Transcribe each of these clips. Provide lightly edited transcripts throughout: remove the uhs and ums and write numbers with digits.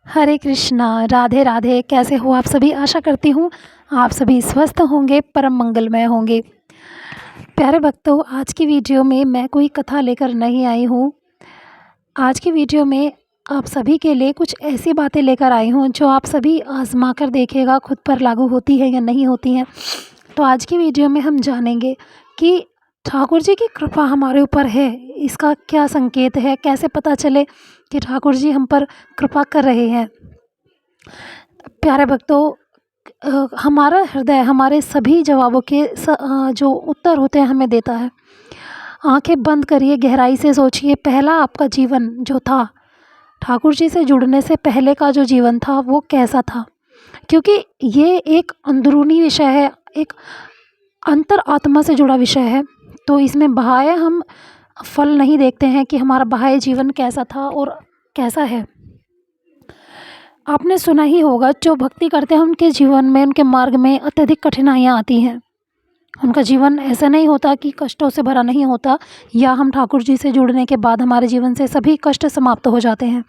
हरे कृष्णा, राधे राधे। कैसे हो आप सभी? आशा करती हूँ आप सभी स्वस्थ होंगे, परम मंगलमय होंगे। प्यारे भक्तों, आज की वीडियो में मैं कोई कथा लेकर नहीं आई हूँ। आज की वीडियो में आप सभी के लिए कुछ ऐसी बातें लेकर आई हूँ जो आप सभी आजमा कर देखिएगा खुद पर लागू होती है या नहीं होती हैं। तो आज की वीडियो में हम जानेंगे कि ठाकुर जी की कृपा हमारे ऊपर है, इसका क्या संकेत है, कैसे पता चले कि ठाकुर जी हम पर कृपा कर रहे हैं। प्यारे भक्तों, हमारा हृदय हमारे सभी जवाबों के जो उत्तर होते हैं हमें देता है। आंखें बंद करिए, गहराई से सोचिए, पहला आपका जीवन जो था, ठाकुर जी से जुड़ने से पहले का जो जीवन था वो कैसा था? क्योंकि ये एक अंदरूनी विषय है, एक अंतर आत्मा से जुड़ा विषय है। तो इसमें बाह्य हम फल नहीं देखते हैं कि हमारा बाह्य जीवन कैसा था और कैसा है। आपने सुना ही होगा, जो भक्ति करते हैं उनके जीवन में, उनके मार्ग में अत्यधिक कठिनाइयाँ आती हैं। उनका जीवन ऐसा नहीं होता कि कष्टों से भरा नहीं होता, या हम ठाकुर जी से जुड़ने के बाद हमारे जीवन से सभी कष्ट समाप्त हो जाते हैं।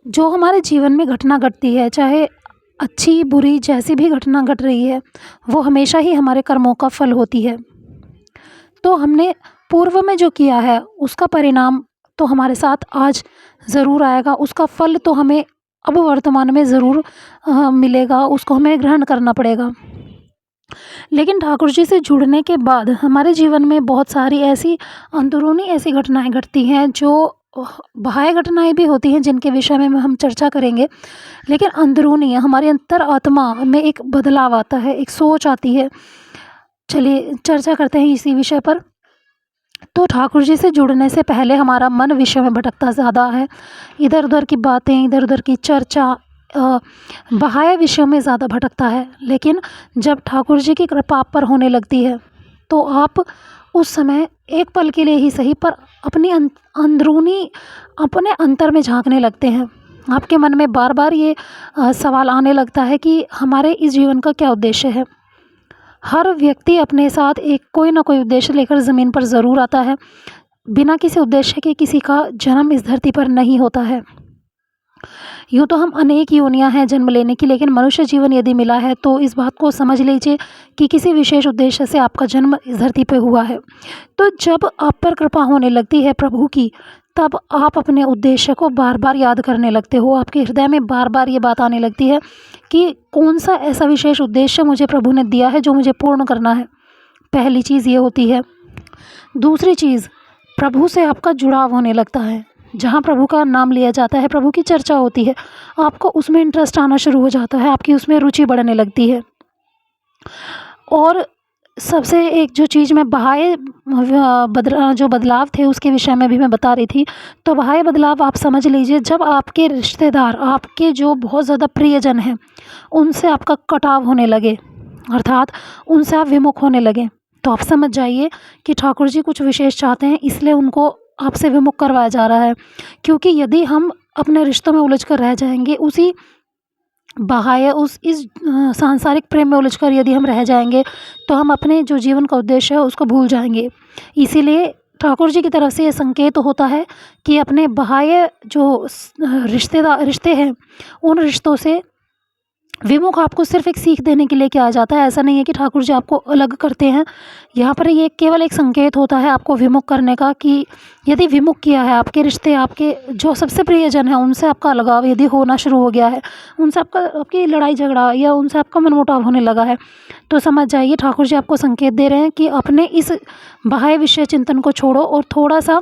जो हमारे जीवन में घटना घटती है, चाहे अच्छी बुरी जैसी भी घटना घट रही है, वो हमेशा ही हमारे कर्मों का फल होती है। तो हमने पूर्व में जो किया है उसका परिणाम तो हमारे साथ आज ज़रूर आएगा, उसका फल तो हमें अब वर्तमान में ज़रूर मिलेगा, उसको हमें ग्रहण करना पड़ेगा। लेकिन ठाकुर जी से जुड़ने के बाद हमारे जीवन में बहुत सारी ऐसी अंदरूनी ऐसी घटनाएं घटती हैं, जो बाह्य घटनाएं भी होती हैं जिनके विषय में हम चर्चा करेंगे। लेकिन अंदरूनी हमारी अंतर आत्मा में एक बदलाव आता है, एक सोच आती है। चलिए चर्चा करते हैं इसी विषय पर। तो ठाकुर जी से जुड़ने से पहले हमारा मन विषय में भटकता ज़्यादा है, इधर उधर की बातें, इधर उधर की चर्चा, बाह्य विषयों में ज़्यादा भटकता है। लेकिन जब ठाकुर जी की कृपा आप पर होने लगती है तो आप उस समय एक पल के लिए ही सही पर अपनी अंदरूनी अपने अंतर में झांकने लगते हैं। आपके मन में बार बार ये सवाल आने लगता है कि हमारे इस जीवन का क्या उद्देश्य है। हर व्यक्ति अपने साथ एक कोई ना कोई उद्देश्य लेकर ज़मीन पर ज़रूर आता है। बिना किसी उद्देश्य के किसी का जन्म इस धरती पर नहीं होता है। यूँ तो हम अनेक योनियां हैं जन्म लेने की, लेकिन मनुष्य जीवन यदि मिला है तो इस बात को समझ लीजिए कि किसी विशेष उद्देश्य से आपका जन्म इस धरती पर हुआ है। तो जब आप पर कृपा होने लगती है प्रभु की, तब आप अपने उद्देश्य को बार बार याद करने लगते हो। आपके हृदय में बार बार ये बात आने लगती है कि कौन सा ऐसा विशेष उद्देश्य मुझे प्रभु ने दिया है जो मुझे पूर्ण करना है। पहली चीज़ ये होती है। दूसरी चीज़, प्रभु से आपका जुड़ाव होने लगता है। जहाँ प्रभु का नाम लिया जाता है, प्रभु की चर्चा होती है, आपको उसमें इंटरेस्ट आना शुरू हो जाता है, आपकी उसमें रुचि बढ़ने लगती है। और सबसे एक जो चीज़ मैं बाह्य जो बदलाव थे उसके विषय में भी मैं बता रही थी। तो बाह्य बदलाव आप समझ लीजिए, जब आपके रिश्तेदार, आपके जो बहुत ज़्यादा प्रियजन हैं, उनसे आपका कटाव होने लगे, अर्थात उनसे आप विमुख होने लगे, तो आप समझ जाइए कि ठाकुर जी कुछ विशेष चाहते हैं, इसलिए उनको आपसे विमुख करवाया जा रहा है। क्योंकि यदि हम अपने रिश्तों में उलझ कर रह जाएंगे, उसी बाह्य इस सांसारिक प्रेम में उलझकर यदि हम रह जाएंगे, तो हम अपने जो जीवन का उद्देश्य है उसको भूल जाएंगे। इसीलिए ठाकुर जी की तरफ से ये संकेत होता है कि अपने बाह्य जो रिश्ते हैं, उन रिश्तों से विमुख आपको सिर्फ एक सीख देने के लिए किया जाता है। ऐसा नहीं है कि ठाकुर जी आपको अलग करते हैं। यहाँ पर ये केवल एक संकेत होता है आपको विमुख करने का, कि यदि विमुख किया है, आपके रिश्ते, आपके जो सबसे प्रियजन हैं, उनसे आपका अलगाव यदि होना शुरू हो गया है, उनसे आपकी लड़ाई झगड़ा या उनसे आपका मनमुटाव होने लगा है, तो समझ जाइए ठाकुर जी आपको संकेत दे रहे हैं कि अपने इस बाह्य विषय चिंतन को छोड़ो और थोड़ा सा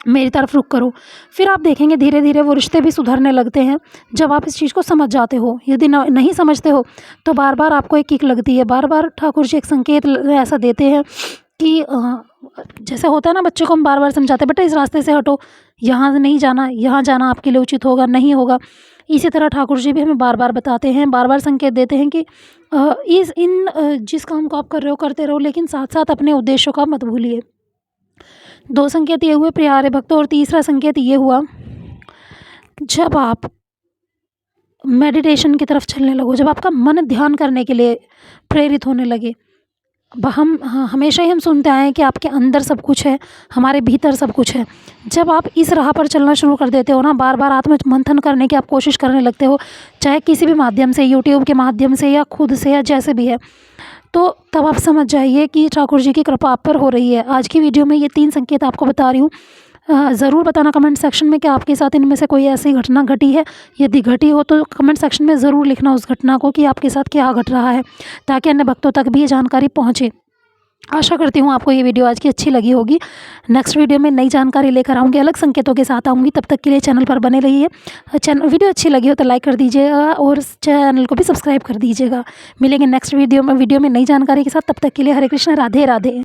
मेरी तरफ रुख करो। फिर आप देखेंगे धीरे धीरे वो रिश्ते भी सुधरने लगते हैं, जब आप इस चीज़ को समझ जाते हो। यदि नहीं समझते हो तो बार बार आपको एक किक लगती है, बार बार ठाकुर जी एक संकेत ऐसा देते हैं कि जैसे होता है ना, बच्चों को हम बार बार समझाते हैं, बेटा इस रास्ते से हटो, यहाँ नहीं जाना, यहाँ जाना आपके लिए उचित होगा, नहीं होगा। इसी तरह ठाकुर जी भी हमें बार बार बताते हैं, बार बार संकेत देते हैं कि जिस काम को आप कर रहे हो करते रहो, लेकिन साथ साथ अपने उद्देश्यों का मत भूलिए। दो संकेत ये हुए प्यारे भक्तों। और तीसरा संकेत ये हुआ, जब आप मेडिटेशन की तरफ चलने लगो, जब आपका मन ध्यान करने के लिए प्रेरित होने लगे, हमेशा ही हम सुनते आए हैं कि आपके अंदर सब कुछ है, हमारे भीतर सब कुछ है। जब आप इस राह पर चलना शुरू कर देते हो ना, बार बार आत्ममंथन करने की आप कोशिश करने लगते हो, चाहे किसी भी माध्यम से, यूट्यूब के माध्यम से या खुद से या जैसे भी है, तो तब आप समझ जाइए कि ठाकुर जी की कृपा आप पर हो रही है। आज की वीडियो में ये 3 संकेत आपको बता रही हूँ। ज़रूर बताना कमेंट सेक्शन में कि आपके साथ इनमें से कोई ऐसी घटना घटी है। यदि घटी हो तो कमेंट सेक्शन में ज़रूर लिखना उस घटना को कि आपके साथ क्या घट रहा है, ताकि अन्य भक्तों तक भी ये जानकारी पहुँचे। आशा करती हूँ आपको ये वीडियो आज की अच्छी लगी होगी। नेक्स्ट वीडियो में नई जानकारी लेकर आऊँगी, अलग संकेतों के साथ आऊँगी। तब तक के लिए चैनल पर बने रहिए। वीडियो अच्छी लगी हो तो लाइक कर दीजिएगा और चैनल को भी सब्सक्राइब कर दीजिएगा। मिलेंगे नेक्स्ट वीडियो में नई जानकारी के साथ। तब तक के लिए हरे कृष्ण, राधे राधे।